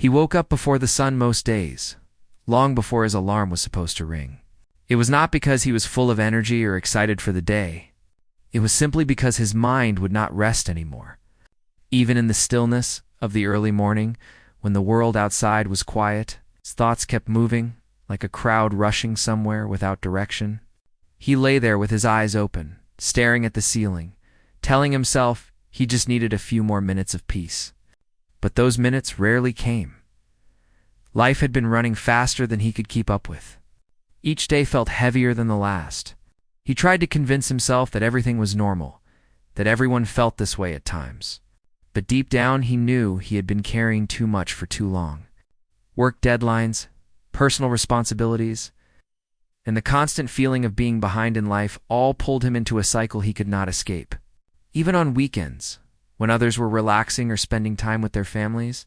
He woke up before the sun most days, long before his alarm was supposed to ring. It was not because he was full of energy or excited for the day. It was simply because his mind would not rest anymore. Even in the stillness of the early morning, when the world outside was quiet, his thoughts kept moving, like a crowd rushing somewhere without direction. He lay there with his eyes open, staring at the ceiling, telling himself he just needed a few more minutes of peace. But those minutes rarely came. Life had been running faster than he could keep up with. Each day felt heavier than the last. He tried to convince himself that everything was normal, that everyone felt this way at times. But deep down he knew he had been carrying too much for too long. Work deadlines, personal responsibilities, and the constant feeling of being behind in life all pulled him into a cycle he could not escape. Even on weekends, when others were relaxing or spending time with their families,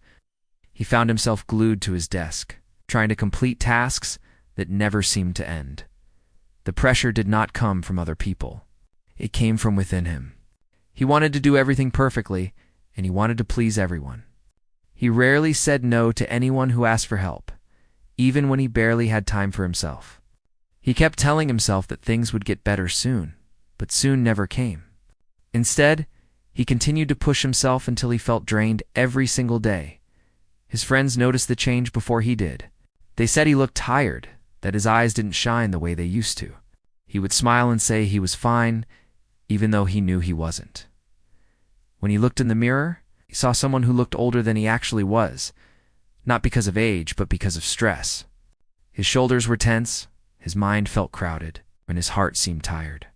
he found himself glued to his desk, trying to complete tasks that never seemed to end. The pressure did not come from other people. It came from within him. He wanted to do everything perfectly, and he wanted to please everyone. He rarely said no to anyone who asked for help, even when he barely had time for himself. He kept telling himself that things would get better soon, but soon never came. Instead, he continued to push himself until he felt drained every single day. His friends noticed the change before he did. They said he looked tired, that his eyes didn't shine the way they used to. He would smile and say he was fine, even though he knew he wasn't. When he looked in the mirror, he saw someone who looked older than he actually was, not because of age, but because of stress. His shoulders were tense, his mind felt crowded, and his heart seemed tired.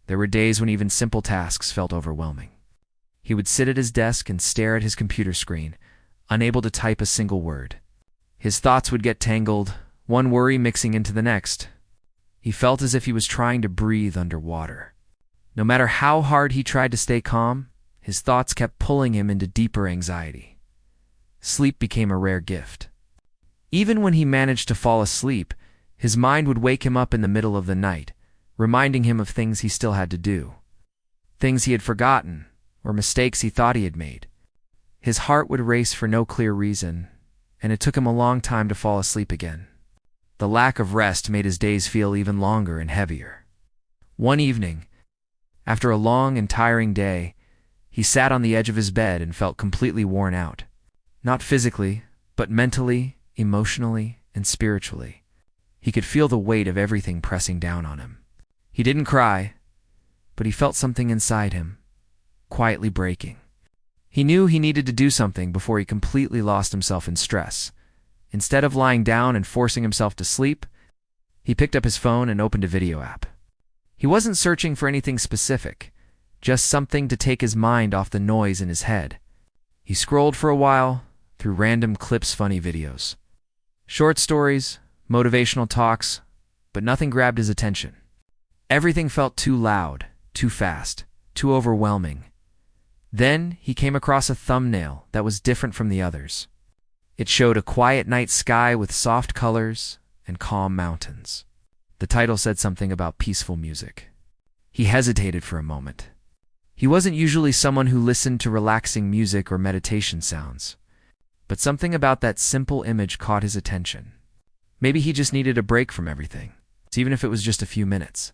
There were days when even simple tasks felt overwhelming. He would sit at his desk and stare at his computer screen, unable to type a single word. His thoughts would get tangled, one worry mixing into the next. He felt as if he was trying to breathe underwater. No matter how hard he tried to stay calm, his thoughts kept pulling him into deeper anxiety. Sleep became a rare gift. Even when he managed to fall asleep, his mind would wake him up in the middle of the night, reminding him of things he still had to do, things he had forgotten, or mistakes he thought he had made. His heart would race for no clear reason, and it took him a long time to fall asleep again. The lack of rest made his days feel even longer and heavier. One evening, after a long and tiring day, he sat on the edge of his bed and felt completely worn out. Not physically, but mentally, emotionally, and spiritually. He could feel the weight of everything pressing down on him. He didn't cry, but he felt something inside him, quietly breaking. He knew he needed to do something before he completely lost himself in stress. Instead of lying down and forcing himself to sleep, he picked up his phone and opened a video app. He wasn't searching for anything specific, just something to take his mind off the noise in his head. He scrolled for a while through random funny videos. Short stories, motivational talks, but nothing grabbed his attention. Everything felt too loud, too fast, too overwhelming. Then he came across a thumbnail that was different from the others. It showed a quiet night sky with soft colors and calm mountains. The title said something about peaceful music. He hesitated for a moment. He wasn't usually someone who listened to relaxing music or meditation sounds, but something about that simple image caught his attention. Maybe he just needed a break from everything, even if it was just a few minutes.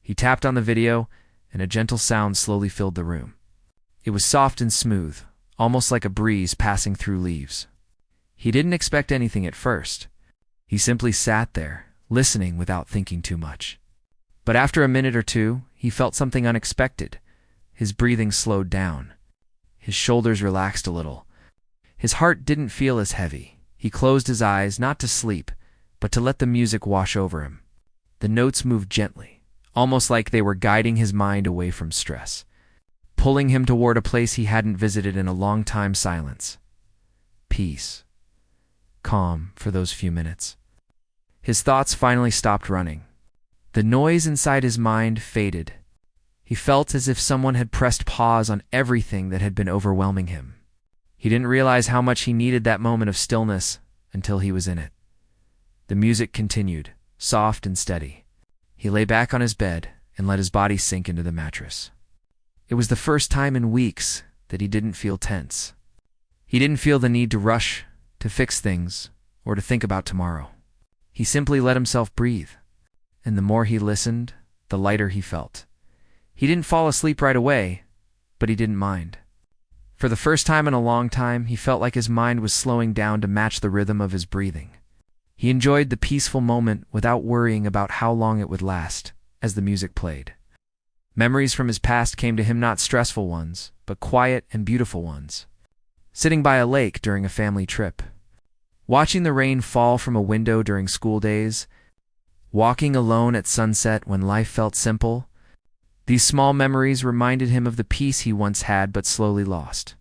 He tapped on the video, and a gentle sound slowly filled the room. It was soft and smooth, almost like a breeze passing through leaves. He didn't expect anything at first. He simply sat there, listening without thinking too much. But after a minute or two, he felt something unexpected. His breathing slowed down. His shoulders relaxed a little. His heart didn't feel as heavy. He closed his eyes, not to sleep, but to let the music wash over him. The notes moved gently, almost like they were guiding his mind away from stress, pulling him toward a place he hadn't visited in a long time. Silence. Peace. Calm for those few minutes. His thoughts finally stopped running. The noise inside his mind faded. He felt as if someone had pressed pause on everything that had been overwhelming him. He didn't realize how much he needed that moment of stillness until he was in it. The music continued, soft and steady. He lay back on his bed and let his body sink into the mattress. It was the first time in weeks that he didn't feel tense. He didn't feel the need to rush, to to fix things, or to think about tomorrow. He simply let himself breathe, and the more he listened, the lighter he felt. He didn't fall asleep right away, but he didn't mind. For the first time in a long time, he felt like his mind was slowing down to match the rhythm of his breathing. He enjoyed the peaceful moment without worrying about how long it would last, as the music played. Memories from his past came to him, not stressful ones, but quiet and beautiful ones. Sitting by a lake during a family trip, watching the rain fall from a window during school days, walking alone at sunset when life felt simple. These small memories reminded him of the peace he once had but slowly lost.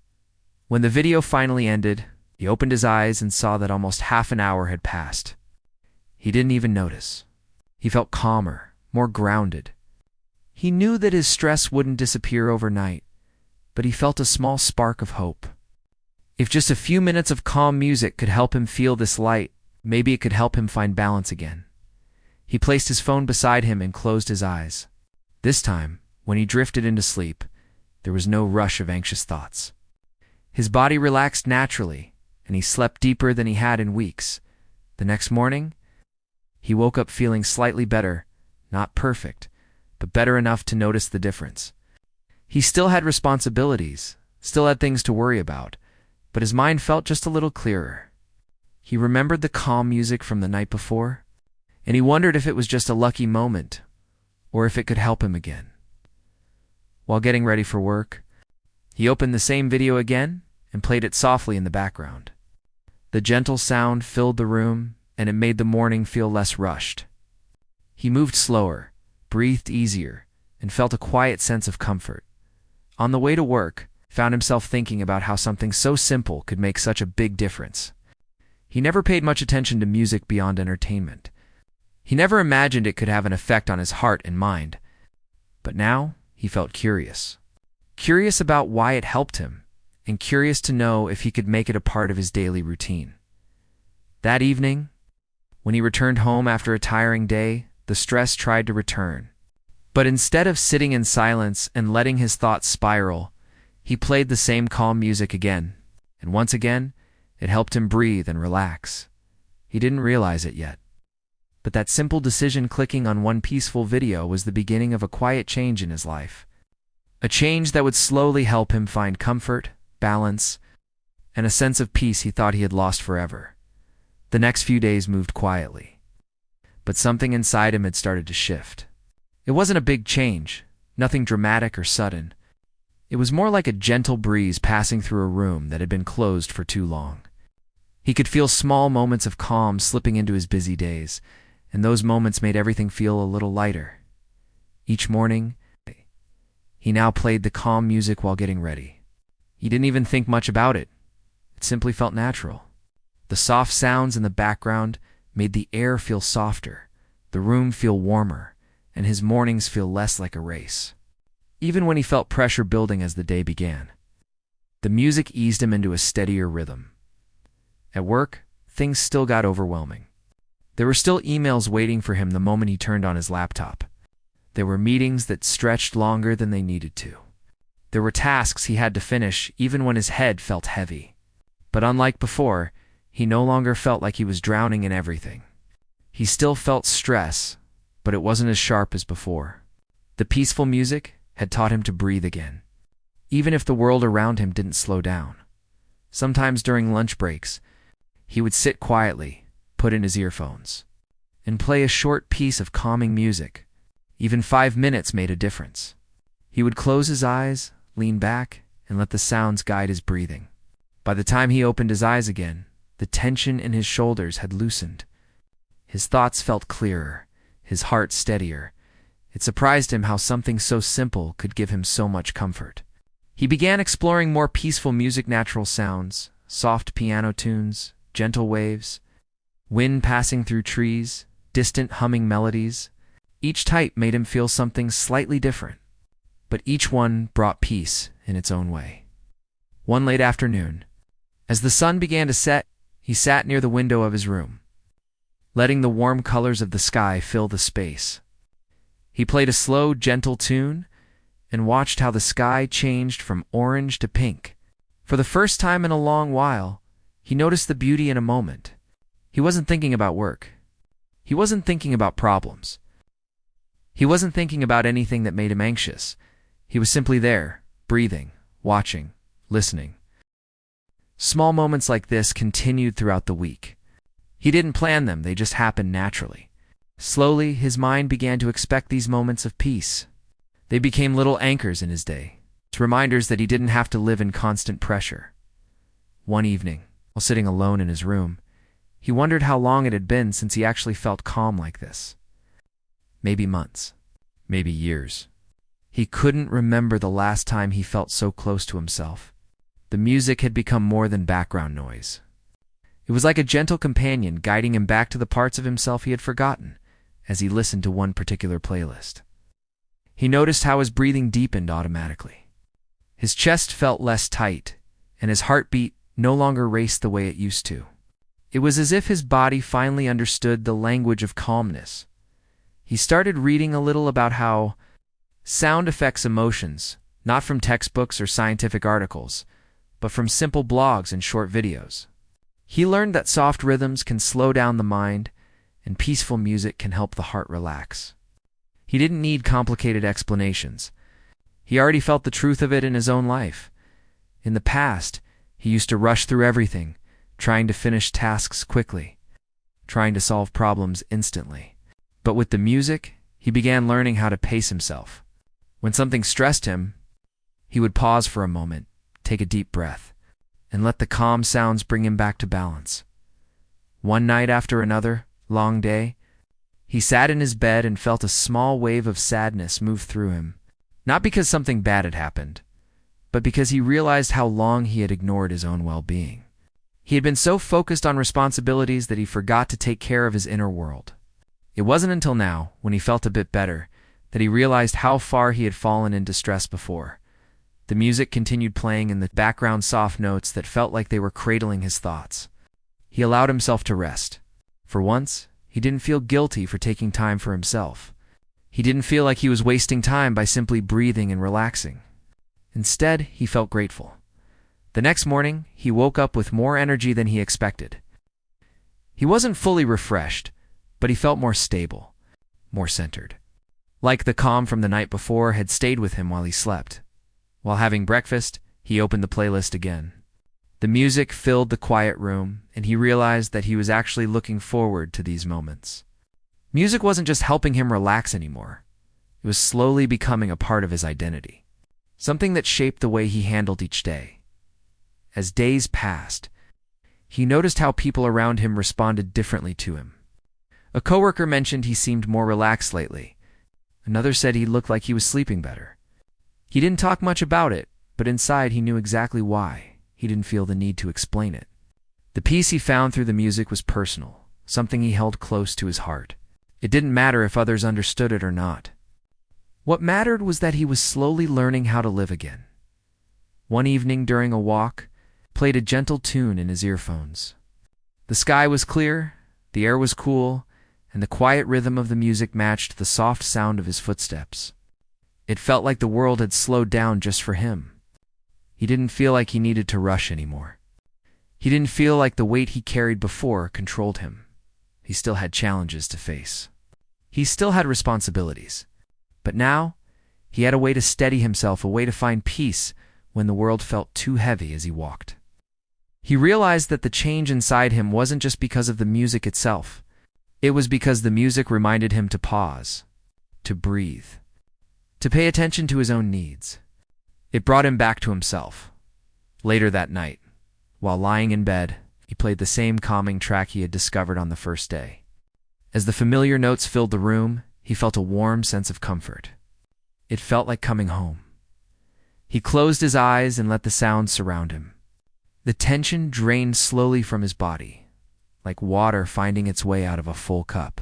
When the video finally ended, he opened his eyes and saw that almost half an hour had passed. He didn't even notice. He felt calmer, more grounded. He knew that his stress wouldn't disappear overnight, but he felt a small spark of hope. If just a few minutes of calm music could help him feel this light, maybe it could help him find balance again. He placed his phone beside him and closed his eyes. This time, when he drifted into sleep, there was no rush of anxious thoughts. His body relaxed naturally, and he slept deeper than he had in weeks. The next morning, he woke up feeling slightly better, not perfect, but better enough to notice the difference. He still had responsibilities, still had things to worry about, but his mind felt just a little clearer. He remembered the calm music from the night before, and he wondered if it was just a lucky moment, or if it could help him again. While getting ready for work, he opened the same video again and played it softly in the background. The gentle sound filled the room, and it made the morning feel less rushed. He moved slower, breathed easier, and felt a quiet sense of comfort. On the way to work, found himself thinking about how something so simple could make such a big difference. He never paid much attention to music beyond entertainment. He never imagined it could have an effect on his heart and mind. But now, he felt curious. Curious about why it helped him, and curious to know if he could make it a part of his daily routine. That evening, when he returned home after a tiring day, the stress tried to return. But instead of sitting in silence and letting his thoughts spiral, he played the same calm music again, and once again, it helped him breathe and relax. He didn't realize it yet, but that simple decision, clicking on one peaceful video, was the beginning of a quiet change in his life. A change that would slowly help him find comfort, balance, and a sense of peace he thought he had lost forever. The next few days moved quietly, but something inside him had started to shift. It wasn't a big change, nothing dramatic or sudden. It was more like a gentle breeze passing through a room that had been closed for too long. He could feel small moments of calm slipping into his busy days, and those moments made everything feel a little lighter. Each morning, he now played the calm music while getting ready. He didn't even think much about it. It simply felt natural. The soft sounds in the background made the air feel softer, the room feel warmer, and his mornings feel less like a race. Even when he felt pressure building as the day began, the music eased him into a steadier rhythm. At work, things still got overwhelming. There were still emails waiting for him the moment he turned on his laptop. There were meetings that stretched longer than they needed to. There were tasks he had to finish even when his head felt heavy. But unlike before, he no longer felt like he was drowning in everything. He still felt stress, but it wasn't as sharp as before. The peaceful music had taught him to breathe again, even if the world around him didn't slow down. Sometimes during lunch breaks, he would sit quietly, put in his earphones, and play a short piece of calming music. Even 5 minutes made a difference. He would close his eyes, lean back, and let the sounds guide his breathing. By the time he opened his eyes again, the tension in his shoulders had loosened. His thoughts felt clearer, his heart steadier. It surprised him how something so simple could give him so much comfort. He began exploring more peaceful music, natural sounds, soft piano tunes, gentle waves, wind passing through trees, distant humming melodies. Each type made him feel something slightly different, but each one brought peace in its own way. One late afternoon, as the sun began to set, he sat near the window of his room, letting the warm colors of the sky fill the space. He played a slow, gentle tune and watched how the sky changed from orange to pink. For the first time in a long while, He noticed the beauty in a moment. He wasn't thinking about work. He wasn't thinking about problems. He wasn't thinking about anything that made him anxious. He was simply there, breathing, watching, listening. Small moments like this continued throughout the week. He didn't plan them, they just happened naturally. Slowly, his mind began to expect these moments of peace. They became little anchors in his day, reminders that he didn't have to live in constant pressure. One evening, while sitting alone in his room, he wondered how long it had been since he actually felt calm like this. Maybe months, maybe years. He couldn't remember the last time he felt so close to himself. The music had become more than background noise. It was like a gentle companion guiding him back to the parts of himself he had forgotten as he listened to one particular playlist. He noticed how his breathing deepened automatically. His chest felt less tight, and his heartbeat no longer raced the way it used to. It was as if his body finally understood the language of calmness. He started reading a little about how sound affects emotions, not from textbooks or scientific articles, but from simple blogs and short videos. He learned that soft rhythms can slow down the mind, and peaceful music can help the heart relax. He didn't need complicated explanations. He already felt the truth of it in his own life. In the past, he used to rush through everything, trying to finish tasks quickly, trying to solve problems instantly. But with the music, he began learning how to pace himself. When something stressed him, he would pause for a moment, take a deep breath, and let the calm sounds bring him back to balance. One night after another long day, he sat in his bed and felt a small wave of sadness move through him, not because something bad had happened, but because he realized how long he had ignored his own well-being. He had been so focused on responsibilities that he forgot to take care of his inner world. It wasn't until now, when he felt a bit better, that he realized how far he had fallen into stress before. The music continued playing in the background, soft notes that felt like they were cradling his thoughts. He allowed himself to rest. For once, he didn't feel guilty for taking time for himself. He didn't feel like he was wasting time by simply breathing and relaxing. Instead, he felt grateful. The next morning, he woke up with more energy than he expected. He wasn't fully refreshed, but he felt more stable, more centered. Like the calm from the night before had stayed with him while he slept. While having breakfast, he opened the playlist again. The music filled the quiet room, and he realized that he was actually looking forward to these moments. Music wasn't just helping him relax anymore. It was slowly becoming a part of his identity, something that shaped the way he handled each day. As days passed, he noticed how people around him responded differently to him. A coworker mentioned he seemed more relaxed lately. Another said he looked like he was sleeping better. He didn't talk much about it, but inside he knew exactly why. He didn't feel the need to explain it. The peace he found through the music was personal, something he held close to his heart. It didn't matter if others understood it or not. What mattered was that he was slowly learning how to live again. One evening during a walk, he played a gentle tune in his earphones. The sky was clear, the air was cool, and the quiet rhythm of the music matched the soft sound of his footsteps. It felt like the world had slowed down just for him. He didn't feel like he needed to rush anymore. He didn't feel like the weight he carried before controlled him. He still had challenges to face. He still had responsibilities. But now, he had a way to steady himself, a way to find peace when the world felt too heavy as he walked. He realized that the change inside him wasn't just because of the music itself. It was because the music reminded him to pause, to breathe, to pay attention to his own needs. It brought him back to himself. Later that night, while lying in bed, he played the same calming track he had discovered on the first day. As the familiar notes filled the room, he felt a warm sense of comfort. It felt like coming home. He closed his eyes and let the sounds surround him. The tension drained slowly from his body, like water finding its way out of a full cup.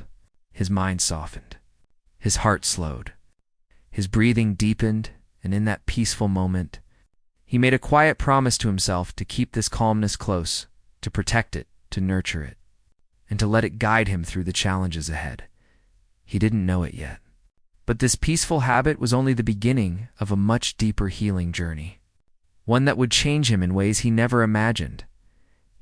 His mind softened. His heart slowed. His breathing deepened, and in that peaceful moment, he made a quiet promise to himself to keep this calmness close, to protect it, to nurture it, and to let it guide him through the challenges ahead. He didn't know it yet, but this peaceful habit was only the beginning of a much deeper healing journey, one that would change him in ways he never imagined.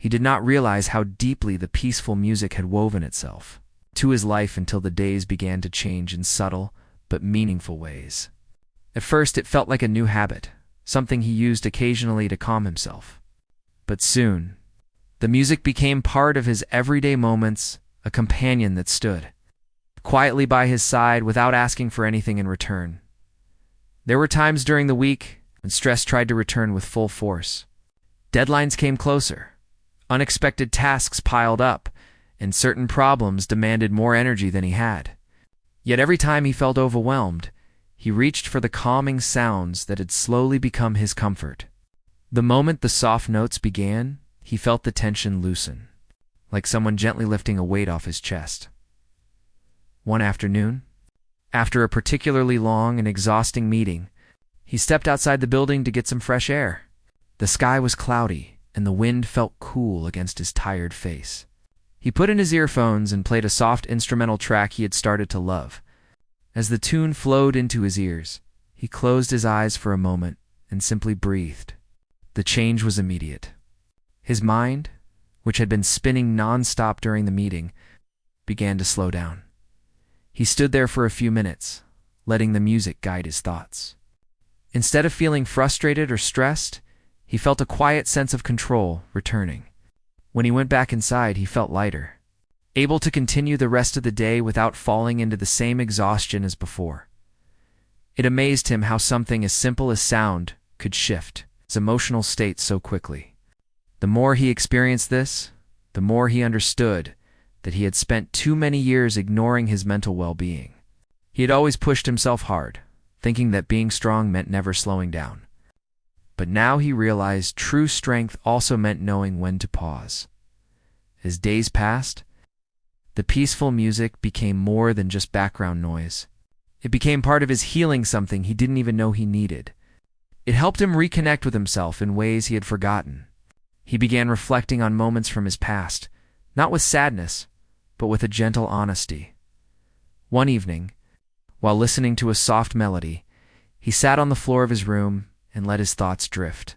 He did not realize how deeply the peaceful music had woven itself to his life until the days began to change in subtle but meaningful ways. At first, it felt like a new habit, something he used occasionally to calm himself. But soon, the music became part of his everyday moments, a companion that stood quietly by his side without asking for anything in return. There were times during the week when stress tried to return with full force. Deadlines came closer, unexpected tasks piled up, and certain problems demanded more energy than he had. Yet every time he felt overwhelmed, he reached for the calming sounds that had slowly become his comfort. The moment the soft notes began, he felt the tension loosen, like someone gently lifting a weight off his chest. One afternoon, after a particularly long and exhausting meeting, he stepped outside the building to get some fresh air. The sky was cloudy, and the wind felt cool against his tired face. He put in his earphones and played a soft instrumental track he had started to love. As the tune flowed into his ears, he closed his eyes for a moment and simply breathed. The change was immediate. His mind, which had been spinning non-stop during the meeting, began to slow down. He stood there for a few minutes, letting the music guide his thoughts. Instead of feeling frustrated or stressed, he felt a quiet sense of control returning. When he went back inside, he felt lighter, able to continue the rest of the day without falling into the same exhaustion as before. It amazed him how something as simple as sound could shift his emotional state so quickly. The more he experienced this, the more he understood that he had spent too many years ignoring his mental well-being. He had always pushed himself hard, thinking that being strong meant never slowing down. But now he realized true strength also meant knowing when to pause. As days passed, the peaceful music became more than just background noise. It became part of his healing, something he didn't even know he needed. It helped him reconnect with himself in ways he had forgotten. He began reflecting on moments from his past, not with sadness, but with a gentle honesty. One evening, while listening to a soft melody, he sat on the floor of his room and let his thoughts drift.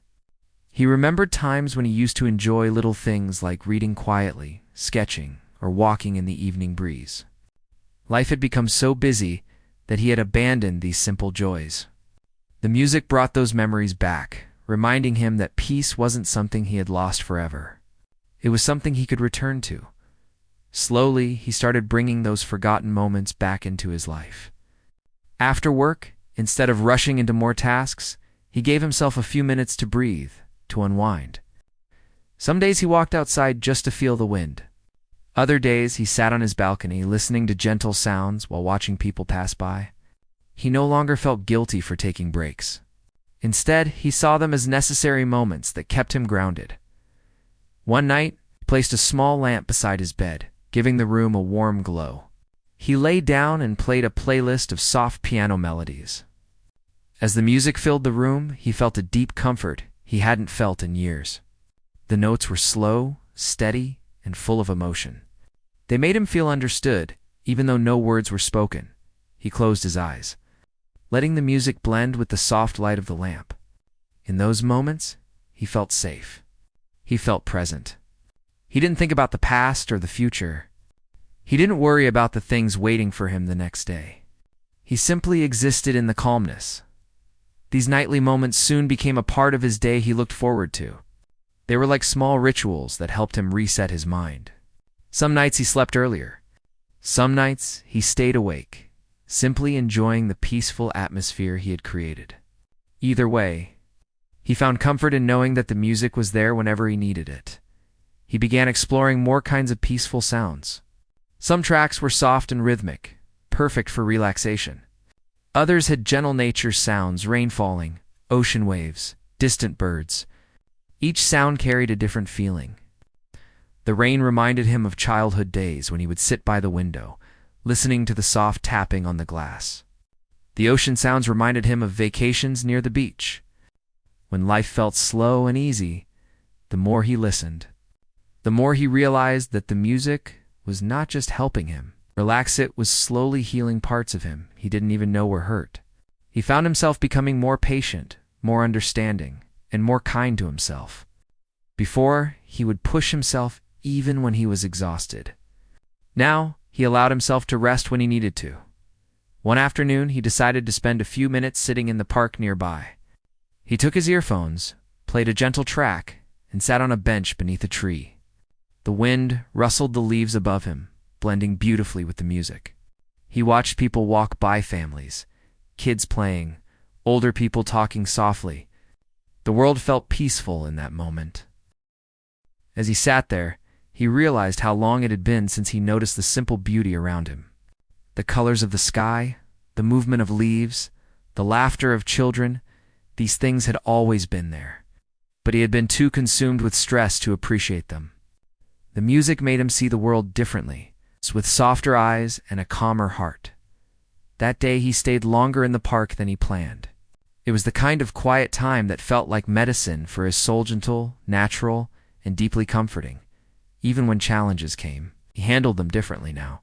He remembered times when he used to enjoy little things like reading quietly, sketching, or walking in the evening breeze. Life had become so busy that he had abandoned these simple joys. The music brought those memories back, reminding him that peace wasn't something he had lost forever. It was something he could return to. Slowly, he started bringing those forgotten moments back into his life. After work, instead of rushing into more tasks, he gave himself a few minutes to breathe, to unwind. Some days he walked outside just to feel the wind. Other days he sat on his balcony listening to gentle sounds while watching people pass by. He no longer felt guilty for taking breaks. Instead, he saw them as necessary moments that kept him grounded. One night, he placed a small lamp beside his bed, giving the room a warm glow. He lay down and played a playlist of soft piano melodies. As the music filled the room, he felt a deep comfort he hadn't felt in years. The notes were slow, steady, and full of emotion. They made him feel understood, even though no words were spoken. He closed his eyes, letting the music blend with the soft light of the lamp. In those moments, he felt safe. He felt present. He didn't think about the past or the future. He didn't worry about the things waiting for him the next day. He simply existed in the calmness. These nightly moments soon became a part of his day he looked forward to. They were like small rituals that helped him reset his mind. Some nights he slept earlier. Some nights he stayed awake, simply enjoying the peaceful atmosphere he had created. Either way, he found comfort in knowing that the music was there whenever he needed it. He began exploring more kinds of peaceful sounds. Some tracks were soft and rhythmic, perfect for relaxation. Others had gentle nature sounds, rain falling, ocean waves, distant birds. Each sound carried a different feeling. The rain reminded him of childhood days when he would sit by the window, listening to the soft tapping on the glass. The ocean sounds reminded him of vacations near the beach. When life felt slow and easy, the more he listened, the more he realized that the music was not just helping him relax, it was slowly healing parts of him he didn't even know were hurt. He found himself becoming more patient, more understanding, and more kind to himself. Before, he would push himself even when he was exhausted. Now, he allowed himself to rest when he needed to. One afternoon, he decided to spend a few minutes sitting in the park nearby. He took his earphones, played a gentle track, and sat on a bench beneath a tree. The wind rustled the leaves above him, blending beautifully with the music. He watched people walk by, families, kids playing, older people talking softly. The world felt peaceful in that moment. As he sat there, he realized how long it had been since he noticed the simple beauty around him. The colors of the sky, the movement of leaves, the laughter of children, these things had always been there. But he had been too consumed with stress to appreciate them. The music made him see the world differently, with softer eyes and a calmer heart. That day he stayed longer in the park than he planned. It was the kind of quiet time that felt like medicine for his soul, gentle, natural, and deeply comforting. Even when challenges came, he handled them differently now.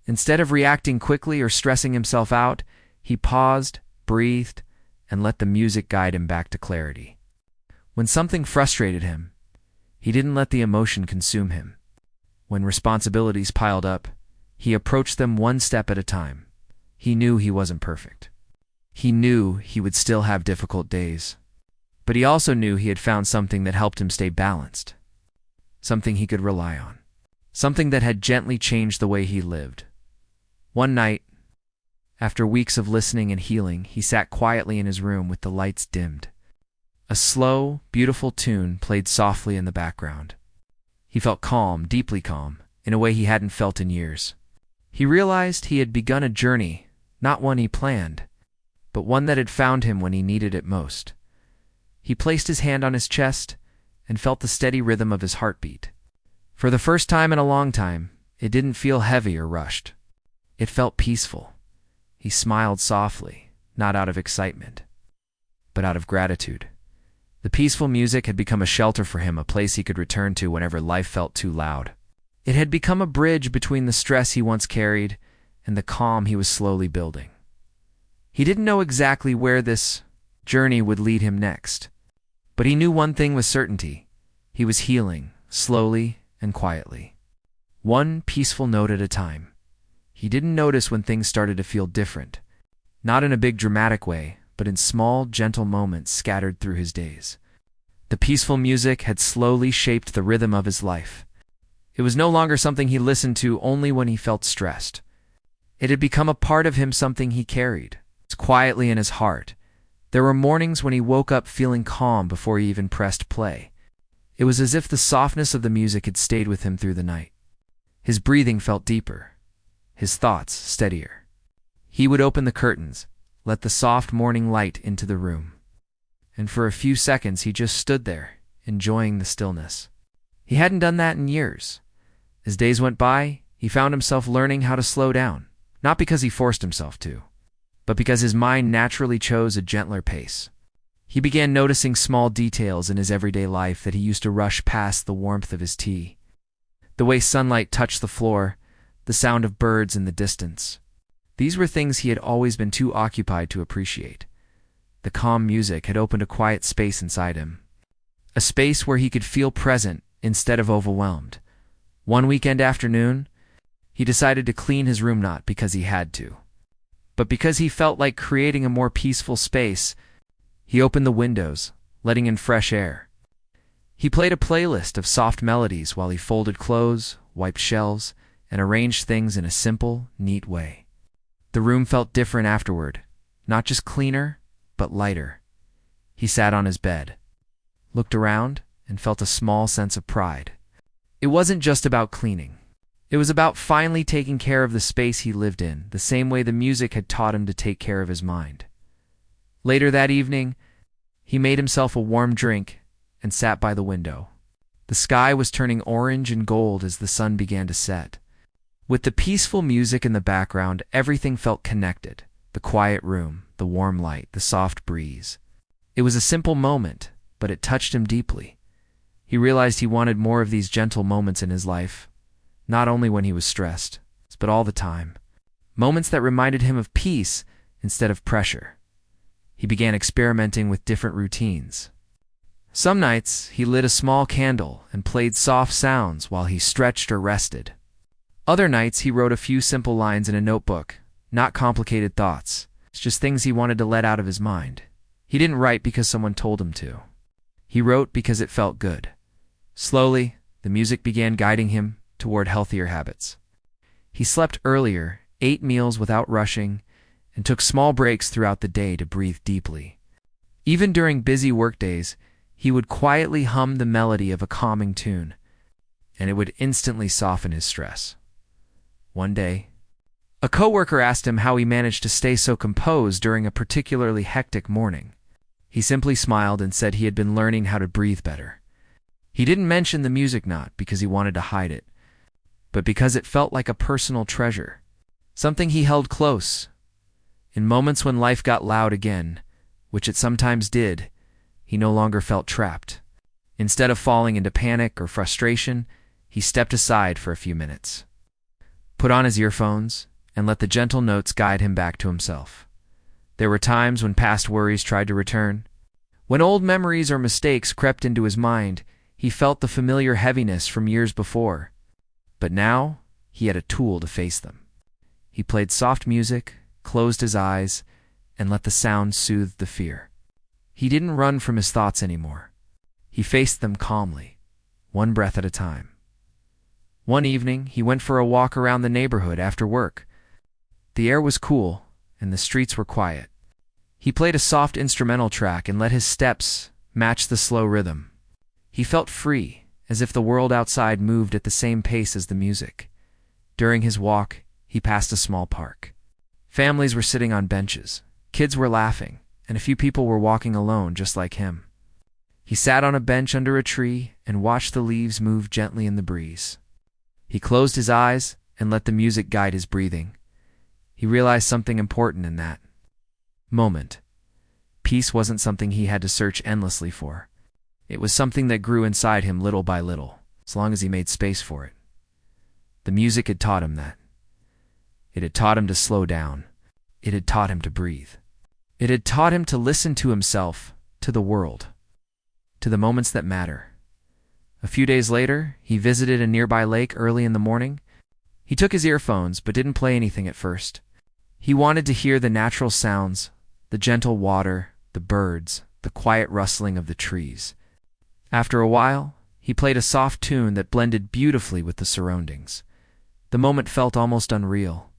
Instead of reacting quickly or stressing himself out, he paused, breathed, and let the music guide him back to clarity. When something frustrated him, he didn't let the emotion consume him. When responsibilities piled up, he approached them one step at a time. He knew he wasn't perfect. He knew he would still have difficult days. But he also knew he had found something that helped him stay balanced. Something he could rely on. Something that had gently changed the way he lived. One night, after weeks of listening and healing, he sat quietly in his room with the lights dimmed. A slow, beautiful tune played softly in the background. He felt calm, deeply calm, in a way he hadn't felt in years. He realized he had begun a journey, not one he planned, but one that had found him when he needed it most. He placed his hand on his chest and felt the steady rhythm of his heartbeat. For the first time in a long time, it didn't feel heavy or rushed. It felt peaceful. He smiled softly, not out of excitement, but out of gratitude. The peaceful music had become a shelter for him, a place he could return to whenever life felt too loud. It had become a bridge between the stress he once carried and the calm he was slowly building. He didn't know exactly where this journey would lead him next, but he knew one thing with certainty. He was healing, slowly and quietly. One peaceful note at a time. He didn't notice when things started to feel different, not in a big dramatic way, but in small, gentle moments scattered through his days. The peaceful music had slowly shaped the rhythm of his life. It was no longer something he listened to only when he felt stressed. It had become a part of him, something he carried quietly in his heart. There were mornings when he woke up feeling calm before he even pressed play. It was as if the softness of the music had stayed with him through the night. His breathing felt deeper, his thoughts steadier. He would open the curtains, let the soft morning light into the room. And for a few seconds he just stood there, enjoying the stillness. He hadn't done that in years. As days went by, he found himself learning how to slow down, not because he forced himself to, but because his mind naturally chose a gentler pace. He began noticing small details in his everyday life that he used to rush past: the warmth of his tea, the way sunlight touched the floor, the sound of birds in the distance. These were things he had always been too occupied to appreciate. The calm music had opened a quiet space inside him, a space where he could feel present instead of overwhelmed. One weekend afternoon, he decided to clean his room, not because he had to, but because he felt like creating a more peaceful space. He opened the windows, letting in fresh air. He played a playlist of soft melodies while he folded clothes, wiped shelves, and arranged things in a simple, neat way. The room felt different afterward, not just cleaner, but lighter. He sat on his bed, looked around, and felt a small sense of pride. It wasn't just about cleaning. It was about finally taking care of the space he lived in, the same way the music had taught him to take care of his mind. Later that evening, he made himself a warm drink and sat by the window. The sky was turning orange and gold as the sun began to set. With the peaceful music in the background, everything felt connected. The quiet room, the warm light, the soft breeze. It was a simple moment, but it touched him deeply. He realized he wanted more of these gentle moments in his life, not only when he was stressed, but all the time. Moments that reminded him of peace instead of pressure. He began experimenting with different routines. Some nights, he lit a small candle and played soft sounds while he stretched or rested. Other nights, he wrote a few simple lines in a notebook, not complicated thoughts. It's just things he wanted to let out of his mind. He didn't write because someone told him to. He wrote because it felt good. Slowly, the music began guiding him toward healthier habits. He slept earlier, ate meals without rushing, and took small breaks throughout the day to breathe deeply. Even during busy workdays, he would quietly hum the melody of a calming tune, and it would instantly soften his stress. One day, a coworker asked him how he managed to stay so composed during a particularly hectic morning. He simply smiled and said he had been learning how to breathe better. He didn't mention the music, not because he wanted to hide it, but because it felt like a personal treasure, something he held close. In moments when life got loud again, which it sometimes did, he no longer felt trapped. Instead of falling into panic or frustration, he stepped aside for a few minutes, put on his earphones, and let the gentle notes guide him back to himself. There were times when past worries tried to return. When old memories or mistakes crept into his mind, he felt the familiar heaviness from years before. But now, he had a tool to face them. He played soft music, closed his eyes, and let the sound soothe the fear. He didn't run from his thoughts anymore. He faced them calmly, one breath at a time. One evening, he went for a walk around the neighborhood after work. The air was cool, and the streets were quiet. He played a soft instrumental track and let his steps match the slow rhythm. He felt free, as if the world outside moved at the same pace as the music. During his walk, he passed a small park. Families were sitting on benches, kids were laughing, and a few people were walking alone just like him. He sat on a bench under a tree and watched the leaves move gently in the breeze. He closed his eyes and let the music guide his breathing. He realized something important in that moment. Peace wasn't something he had to search endlessly for. It was something that grew inside him little by little, as long as he made space for it. The music had taught him that. It had taught him to slow down. It had taught him to breathe. It had taught him to listen to himself, to the world, to the moments that matter. A few days later, he visited a nearby lake early in the morning. He took his earphones but didn't play anything at first. He wanted to hear the natural sounds, the gentle water, the birds, the quiet rustling of the trees. After a while, he played a soft tune that blended beautifully with the surroundings. The moment felt almost unreal.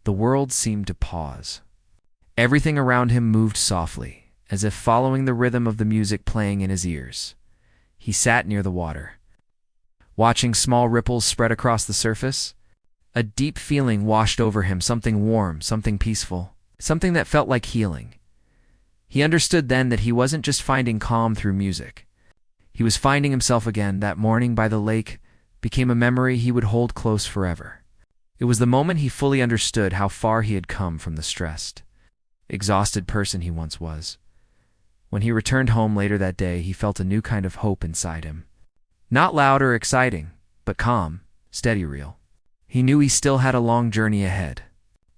The world seemed to pause. Everything around him moved softly, as if following the rhythm of the music playing in his ears. He sat near the water, watching small ripples spread across the surface. A deep feeling washed over him, something warm, something peaceful, something that felt like healing. He understood then that he wasn't just finding calm through music. He was finding himself again. That morning by the lake became a memory he would hold close forever. It was the moment he fully understood how far he had come from the stressed, exhausted person he once was. When he returned home later that day, he felt a new kind of hope inside him. Not loud or exciting, but calm, steady, real. He knew he still had a long journey ahead.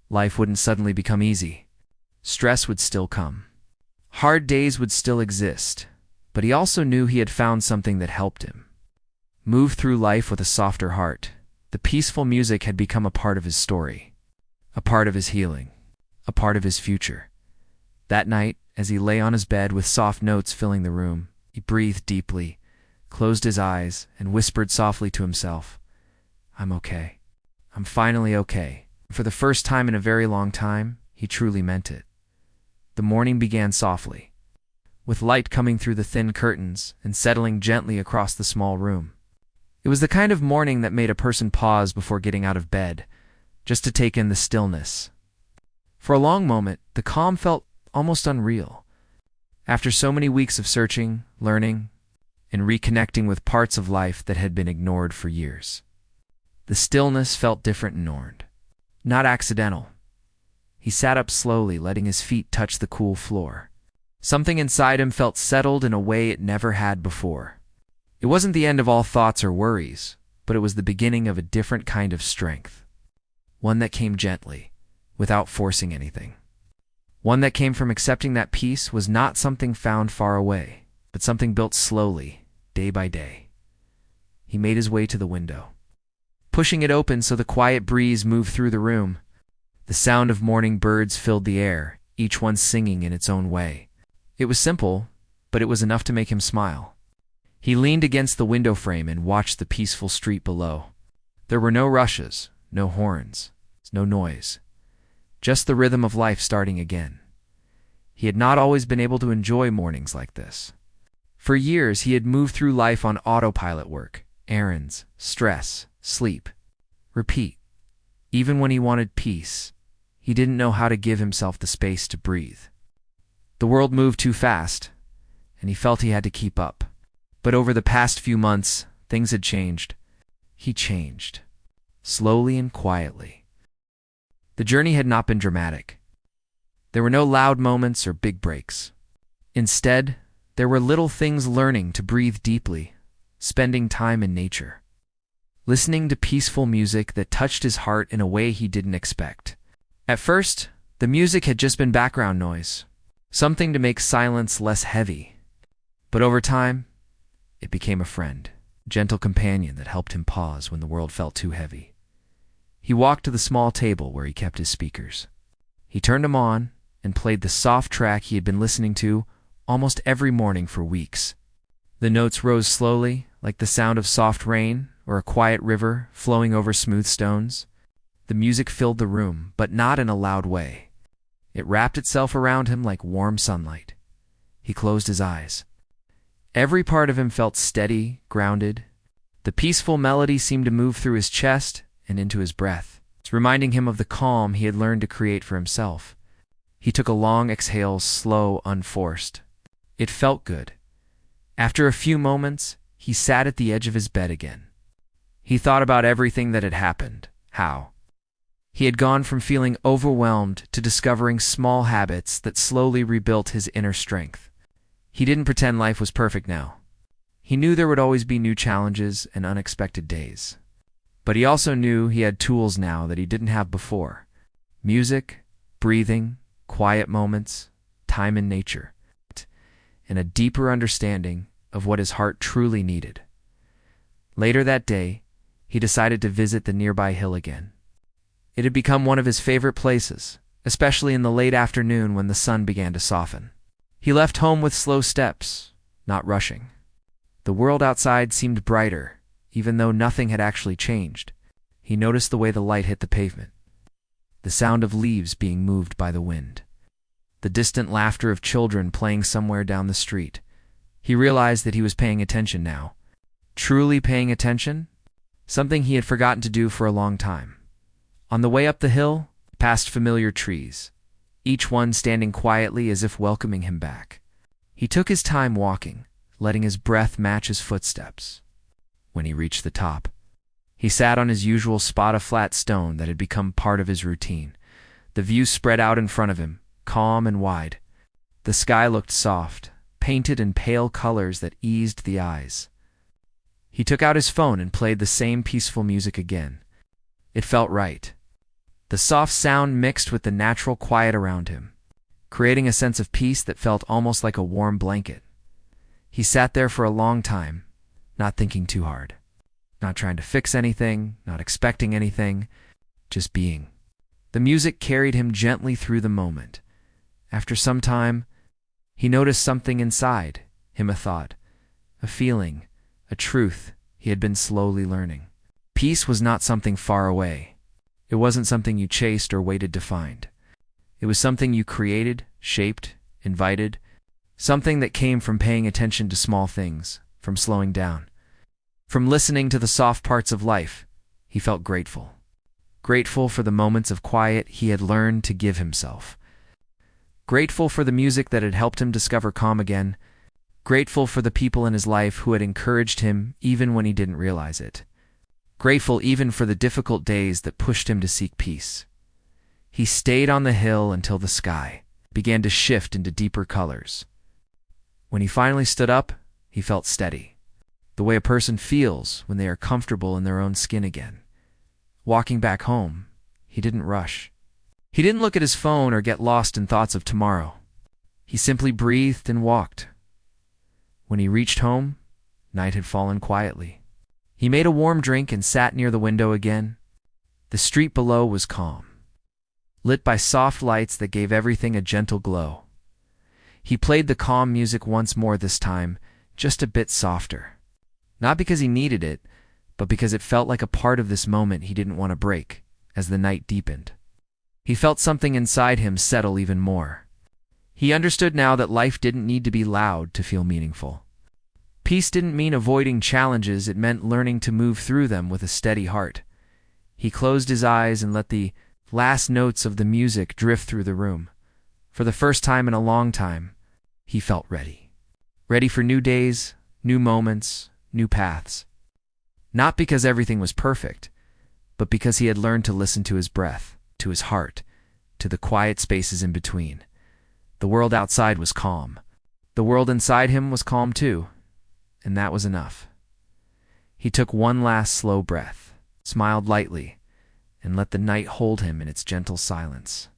Life wouldn't suddenly become easy. Stress would still come. Hard days would still exist, but he also knew he had found something that helped him move through life with a softer heart. The peaceful music had become a part of his story, a part of his healing, a part of his future. That night, as he lay on his bed with soft notes filling the room, he breathed deeply, closed his eyes, and whispered softly to himself, "I'm okay. I'm finally okay." For the first time in a very long time, he truly meant it. The morning began softly, with light coming through the thin curtains and settling gently across the small room. It was the kind of morning that made a person pause before getting out of bed, just to take in the stillness. For a long moment, the calm felt almost unreal. After so many weeks of searching, learning, and reconnecting with parts of life that had been ignored for years, the stillness felt different and earned, not accidental. He sat up slowly, letting his feet touch the cool floor. Something inside him felt settled in a way it never had before. It wasn't the end of all thoughts or worries, but it was the beginning of a different kind of strength. One that came gently, without forcing anything. One that came from accepting that peace was not something found far away, but something built slowly, day by day. He made his way to the window, pushing it open so the quiet breeze moved through the room. The sound of morning birds filled the air, each one singing in its own way. It was simple, but it was enough to make him smile. He leaned against the window frame and watched the peaceful street below. There were no rushes, no horns, no noise, just the rhythm of life starting again. He had not always been able to enjoy mornings like this. For years, he had moved through life on autopilot: work, errands, stress, sleep, repeat. Even when he wanted peace, he didn't know how to give himself the space to breathe. The world moved too fast, and he felt he had to keep up. But over the past few months, things had changed. He changed, slowly and quietly. The journey had not been dramatic. There were no loud moments or big breaks. Instead, there were little things: learning to breathe deeply, spending time in nature, listening to peaceful music that touched his heart in a way he didn't expect. At first, the music had just been background noise, something to make silence less heavy. But over time, it became a friend, gentle companion that helped him pause when the world felt too heavy. He walked to the small table where he kept his speakers. He turned them on and played the soft track he had been listening to almost every morning for weeks. The notes rose slowly, like the sound of soft rain or a quiet river flowing over smooth stones. The music filled the room, but not in a loud way. It wrapped itself around him like warm sunlight. He closed his eyes. Every part of him felt steady, grounded. The peaceful melody seemed to move through his chest and into his breath, reminding him of the calm he had learned to create for himself. He took a long exhale, slow, unforced. It felt good. After a few moments, he sat at the edge of his bed again. He thought about everything that had happened, how he had gone from feeling overwhelmed to discovering small habits that slowly rebuilt his inner strength. He didn't pretend life was perfect now. He knew there would always be new challenges and unexpected days. But he also knew he had tools now that he didn't have before: music, breathing, quiet moments, time in nature, and a deeper understanding of what his heart truly needed. Later that day, he decided to visit the nearby hill again. It had become one of his favorite places, especially in the late afternoon when the sun began to soften. He left home with slow steps, not rushing. The world outside seemed brighter, even though nothing had actually changed. He noticed the way the light hit the pavement, the sound of leaves being moved by the wind, the distant laughter of children playing somewhere down the street. He realized that he was paying attention now. Truly paying attention, something he had forgotten to do for a long time. On the way up the hill, past familiar trees, each one standing quietly as if welcoming him back. He took his time walking, letting his breath match his footsteps. When he reached the top, he sat on his usual spot of flat stone that had become part of his routine. The view spread out in front of him, calm and wide. The sky looked soft, painted in pale colors that eased the eyes. He took out his phone and played the same peaceful music again. It felt right. The soft sound mixed with the natural quiet around him, creating a sense of peace that felt almost like a warm blanket. He sat there for a long time, not thinking too hard, not trying to fix anything, not expecting anything, just being. The music carried him gently through the moment. After some time, he noticed something inside him, a thought, a feeling, a truth he had been slowly learning. Peace was not something far away. It wasn't something you chased or waited to find. It was something you created, shaped, invited, something that came from paying attention to small things, from slowing down, from listening to the soft parts of life. He felt grateful. Grateful for the moments of quiet he had learned to give himself. Grateful for the music that had helped him discover calm again. Grateful for the people in his life who had encouraged him even when he didn't realize it. Grateful even for the difficult days that pushed him to seek peace. He stayed on the hill until the sky began to shift into deeper colors. When he finally stood up, he felt steady, the way a person feels when they are comfortable in their own skin again. Walking back home, he didn't rush. He didn't look at his phone or get lost in thoughts of tomorrow. He simply breathed and walked. When he reached home, night had fallen quietly. He made a warm drink and sat near the window again. The street below was calm, lit by soft lights that gave everything a gentle glow. He played the calm music once more this time, just a bit softer. Not because he needed it, but because it felt like a part of this moment he didn't want to break as the night deepened. He felt something inside him settle even more. He understood now that life didn't need to be loud to feel meaningful. Peace didn't mean avoiding challenges, it meant learning to move through them with a steady heart. He closed his eyes and let the last notes of the music drift through the room. For the first time in a long time, he felt ready. Ready for new days, new moments, new paths. Not because everything was perfect, but because he had learned to listen to his breath, to his heart, to the quiet spaces in between. The world outside was calm. The world inside him was calm too, and that was enough. He took one last slow breath, smiled lightly, and let the night hold him in its gentle silence.